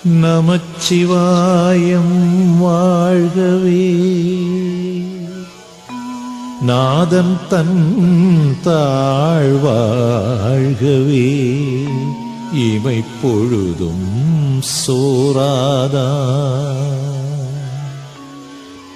நமச்சிவாயம் வாழ்கவே. நாதன் தன் தாழ்வாழ்கவே. இமை பொழுதும் சோராதா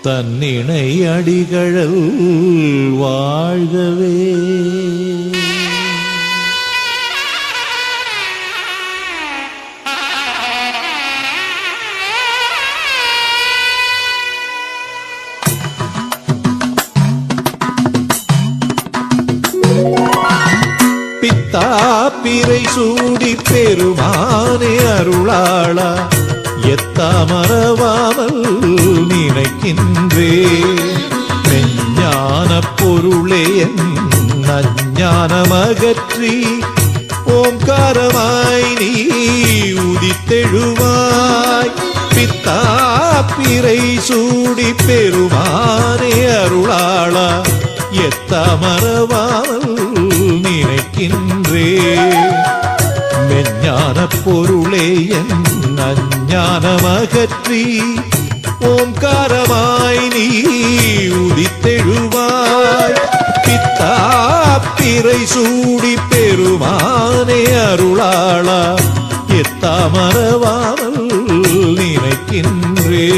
தன்னிணை அடிகழல் வாழ்கவே. பிறை சூடி பெருமானே அருளாளா எத்தாமரவாமல் நினைக்கின்றே. மெஞ்ஞான பொருளே அஞ்ஞானமகற்றி ஓம்காரமாய் நீ உதித்தெழுவாய். பிறை சூடி பெருமானே அருளாளா எத்தாமரவாமல் நினைக்கின்றே. மெஞ்ஞான பொருளே என் அஞ்ஞானமகற்றி ஓம்காரமாய் நீ உதித்தெழுவாய். பிறை சூடி பெருமானே அருளாளா எத்தாமரவாமல் நினைக்கின்றே.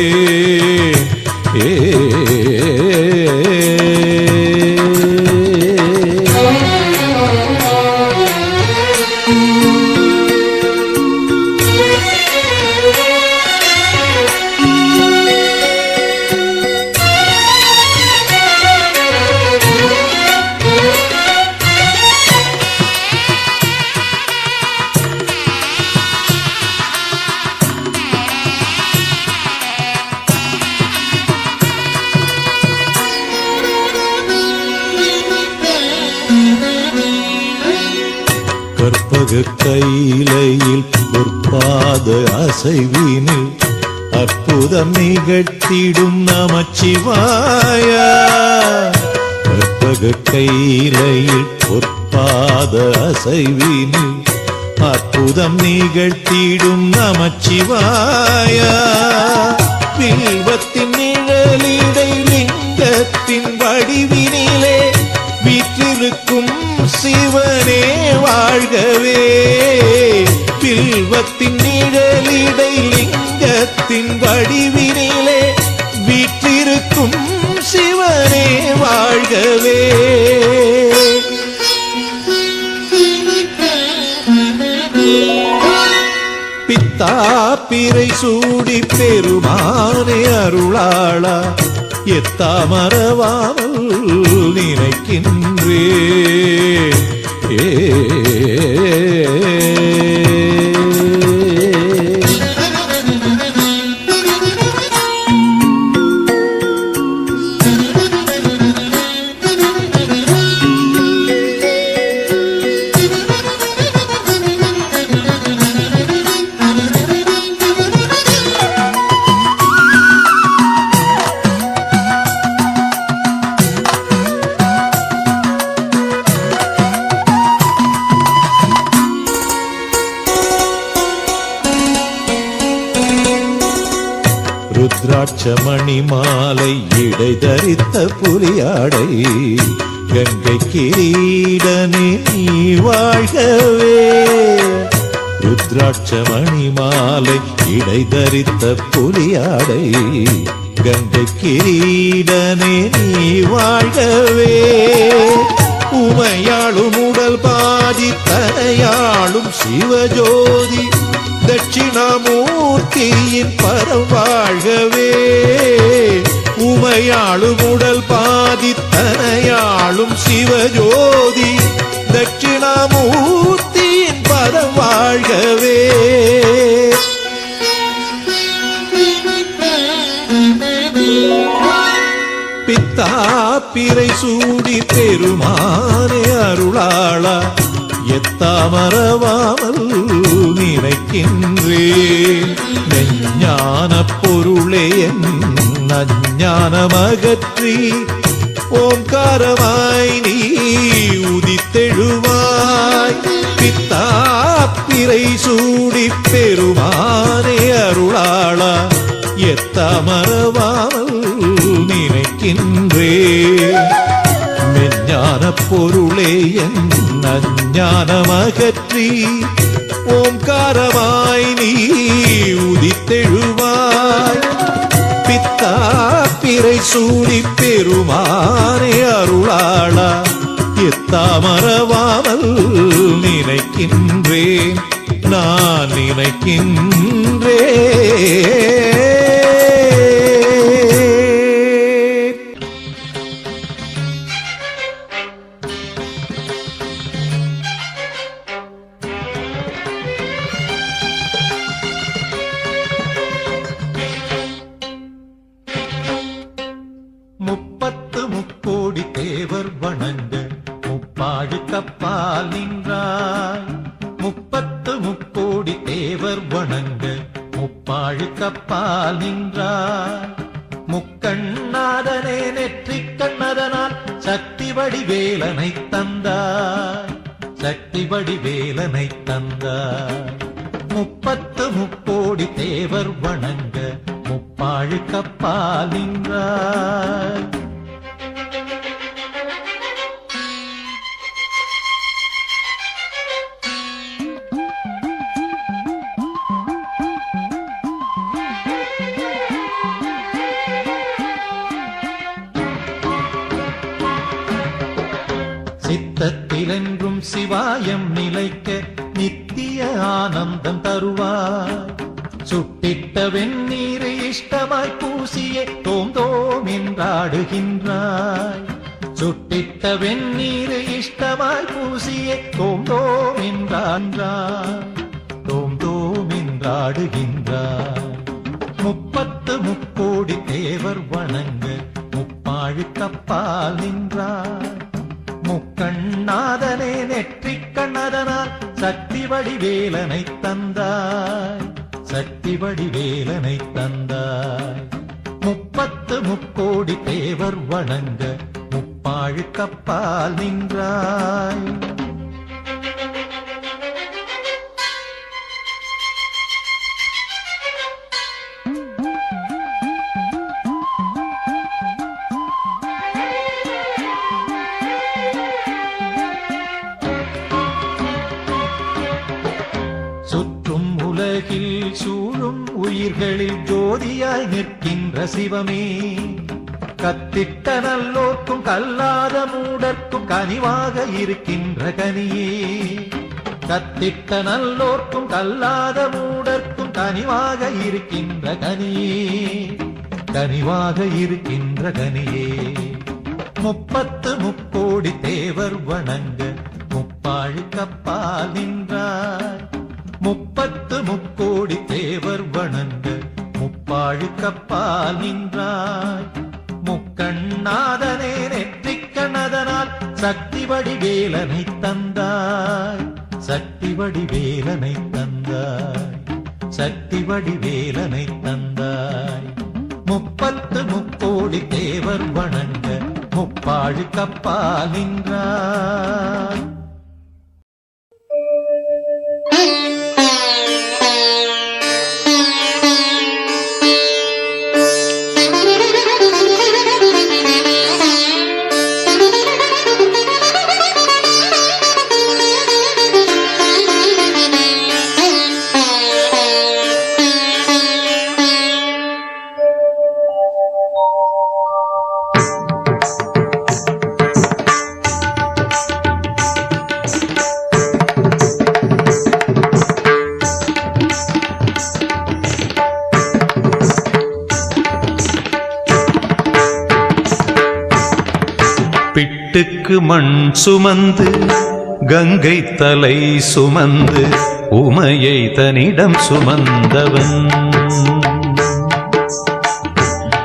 கற்பக கையிலையில் பொற்பாத அசைவினில் அற்புதம் நிகழ்த்திடும் நமச்சிவாய. கற்பக கையிலையில் பொற்பாத அசைவினில் அற்புதம் நிகழ்த்திடும் நமச்சிவாய. வில்வத்தின் நிழலிடை லிங்கத்தின் வடிவினிலே வீற்றிருக்கும் சிவனே வாழ்கவே. பில்வத்தின் நிழலிடை லிங்கத்தின் வடிவினிலே வீற்றிருக்கும் சிவனே வாழ்கவே. பிறை சூடி பெருமானே அருளாளா எத்தாமரவாமல் நினைக்கின்றே. ருத்ராட்சமணி மாலை இடை தரித்த புலியாடை கங்கை கிரீடனே நீ வாழ்கவே. ருத்ராட்சமணி மாலை இடை தரித்த புலியாடை கங்கை கிரீடனே நீ வாழ்கவே. உமையாளும் உடல் பாதி தனையாளும் சிவஜோதி தட்சிணாமூர்த்தியின் பரம் வாழ்கவே. உமையாளும் உடல் பாதி தனையாளும் சிவஜோதி தட்சிணாமூர்த்தியின் பரம் வாழ்கவே. பிறை சூடி பெருமானே அருளாளா எத்தாமரவாமல் நினைக்கின்றே. மெஞ்ஞான பொருளே என் அஞ்ஞானமகற்றி ஓம்காரமாய் நீ உதித்தெழுவாய். பிறை சூடி பெருமானே அருளாளா எத்தாமரவாமல் நினைக்கின்றே மெஞ்ஞான பொருளே என் அஞ்ஞானமகற்றி ஓம்காரமாய் நீ உதித்தெழுவாய் பித்தா பிறை சூடி பெருமானே அருளாளா எத்தாமரவாமல் நினைக்கின்றேன் நான் நினைக்கின்றேன். முப்பத்து முக்கோடி தேவர் வணங்க முப்பாழி கப்பால் நின்றாய் முப்பத்து முக்கோடி தேவர் வணங்க முப்பாழி கப்பால் நின்றாய் முக்கண்ணாதனே நெற்றிக் கண்ணதனால் சக்தி வடிவேலனை தந்தாய் சக்தி வடிவேலனை தந்தாய் முப்பத்து முக்கோடி தேவர் வணங்க முப்பாழி கப்பால் நின்றாய். சித்தத்திலென்றும் சிவாயம் நிலைக்க நித்திய ஆனந்தம் தருவாய் சுட்டிட்ட வெந்நீரை இஷ்டமாய் பூசியே தோம் தோம் என்றாடுகின்றாய் சுட்டிட்ட வெந்நீரை இஷ்டமாய் பூசியே தோம் தோம் என்றான்றாய் தோம் தோம் என்றாடுகின்றாய் முப்பத்து முக்கோடி தேவர் வணங்க முப்பாழி கப்பால் நின்றாய் முக்கண்ணாதனே நெற்றிக் கண்ணதனால் சக்தி வடிவேலனை தந்தாய் சக்தி வடிவேலனை தந்தாய் முப்பத்து முக்கோடி தேவர் வணங்க முப்பாழி கப்பால் நின்றாய். சுற்றும் உலகில் சூழும் உயிர்களில் ஜோதியாய் நிற்கின்ற சிவமே கத்திட்ட நல்லோர்க்கும் கல்லாத மூடர்க்கும் கனிவாக இருக்கின்ற கனியே கத்திட்ட நல்லோர்க்கும் கல்லாத மூடர்க்கும் கனிவாக இருக்கின்ற கனியே கனிவாக இருக்கின்ற கனியே முப்பத்து முக்கோடி தேவர் வணங்க முப்பாழி கப்பால் நின்றாய் முப்பத்து முக்கோடி தேவர் வணங்க முப்பாழி கப்பால் நின்றாய் முக்கண்ணாதனே நெற்றிக் கண்ணதனால் சக்தி வடிவேலனை தந்தாய் சக்தி வடிவேலனை தந்தாய் சக்தி வடிவேலனை தந்தாய் முப்பத்து முக்கோடி தேவர் வணங்க முப்பாழி கப்பால் நின்றாய். பிட்டுக்கு மண் சுமந்து கங்கை தலை சுமந்து உமையை தன்னிடம் சுமந்தவன்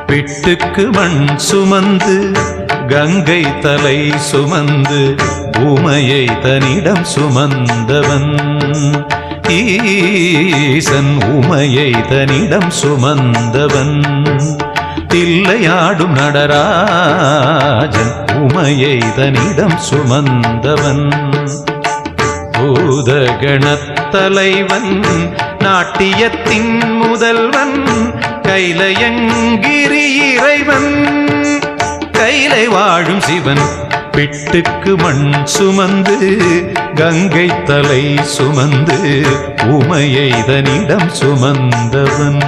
பிட்டுக்கு மண் சுமந்து கங்கை தலை சுமந்து உமையை தன்னிடம் சுமந்தவன் ஈசன் உமையை தன்னிடம் சுமந்தவன் தில்லையாடும் நடராஜன் உமையை தன்னிடம் சுமந்தவன் பூதகணத்தலைவன் நாட்டியத்தின் முதல்வன் கைலயங்கிரி இறைவன் கைலை வாழும் சிவன் பிட்டுக்கு மண் சுமந்து கங்கை தலை சுமந்து உமையை தன்னிடம் சுமந்தவன்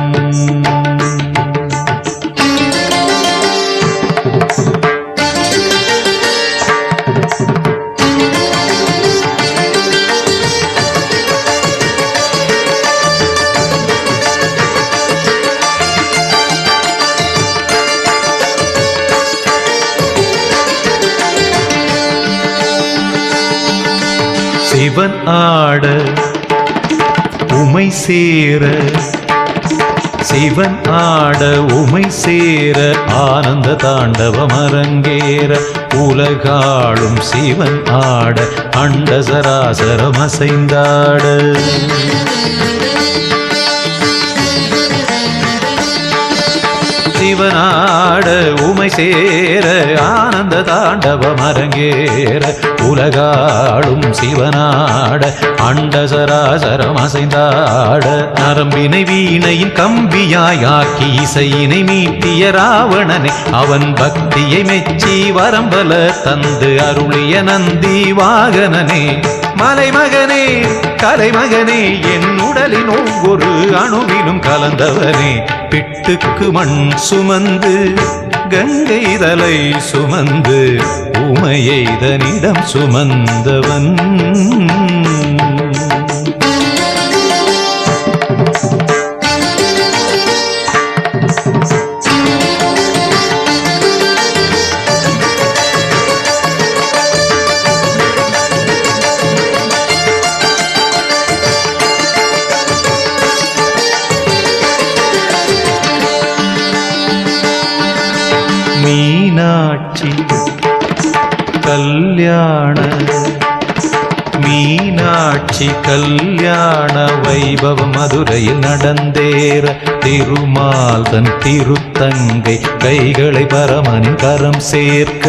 சிவன் ஆட உமை சேர சிவன் ஆட உமை சேர ஆனந்த தாண்டவம் அரங்கேற உலகாளும் சிவன் ஆட அண்ட சராசரம் அசைந்தாட சிவனாட உமை சேர ஆனந்த தாண்டவம் அரங்கேற உலகாளும் சிவனாட அண்ட சராசரம் அசைந்தாட நரம்பினை வீணையின் கம்பியாயாக்கி இசையினை மீட்டிய ராவணனை அவன் பக்தியை மெச்சி வரம்பல தந்து அருளிய நந்தி வாகனனே மலைமகனே கலைமகனே என் உடலின் ஒவ்வொரு அணுவிலும் கலந்தவனே பிட்டுக்கு மண் சுமந்து கங்கை தலை சுமந்து உமையை தன்னிடம் சுமந்தவன் மீனாட்சி கல்யாண மீனாட்சி கல்யாண வைபவம் மதுரையில் நடந்தேற திருமால் தன் திருத்தங்கை கைகளை பரமனின் கரம் சேர்க்க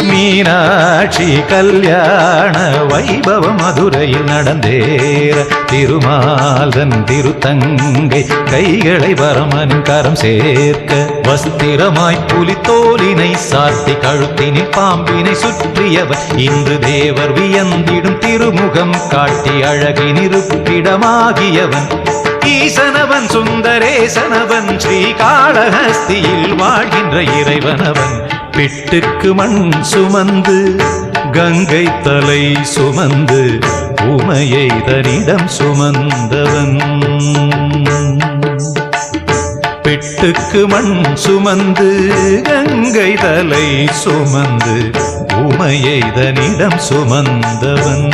மீனாட்சி கல்யாண வைபவம் மதுரையில் நடந்தேற திருமாலன் திருத்தங்கை கைகளை பரமனின் கரம் சேர்க்க வஸ்திரமாய் புலித்தோலினை சாத்தி கழுத்தினில் பாம்பினை சுற்றியவர் இன்று தேவர் வியந்திடும் திருமுகம் காட்டி அழகின் இருப்பிடமாகியவன் ஈசனவன் சுந்தரேசனவன் ஸ்ரீகாளஹஸ்தியில் வாழ்கின்ற இறைவனவன் பிட்டுக்கு மண் சுமந்து கங்கை தலை சுமந்து உமையை தன்னிடம் சுமந்தவன் பிட்டுக்கு மண் சுமந்து கங்கை தலை சுமந்து உமையை தன்னிடம் சுமந்தவன்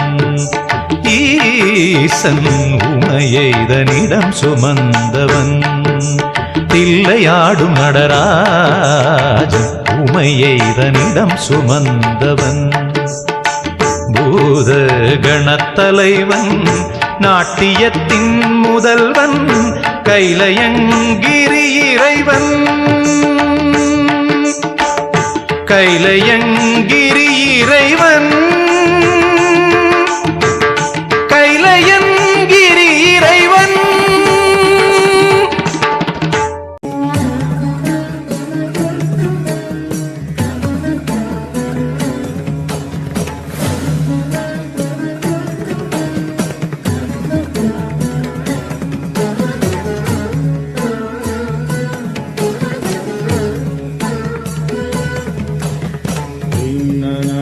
ஈசன் உமையை தன்னிடம் சுமந்தவன் தில்லையாடும் நடராஜன் உமையை தன்னிடம் சுமந்தவன் பூத கணத்தலைவன் நாட்டியத்தின் முதல்வன் கைலயங்கிரி இறைவன் கைலயங்கிரி இறைவன் கைலயங்கிரி இறைவன் na